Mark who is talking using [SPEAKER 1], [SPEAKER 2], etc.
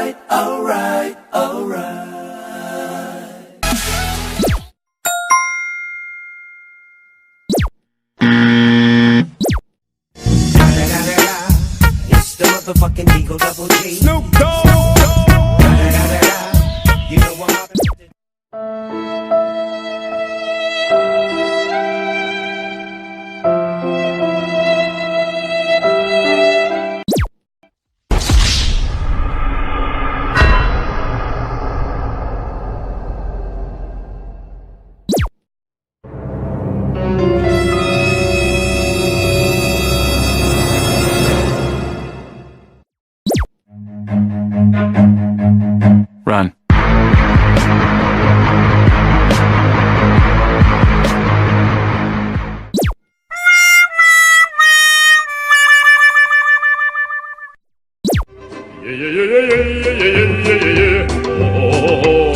[SPEAKER 1] alright, alright, alright. It's the motherfucking Eagle Double G.
[SPEAKER 2] Snoop Dogg.
[SPEAKER 1] You know I'm out.
[SPEAKER 3] Run.
[SPEAKER 2] Yeah, yeah, yeah, yeah, yeah, yeah, yeah, yeah, yeah. Oh, oh, oh, oh.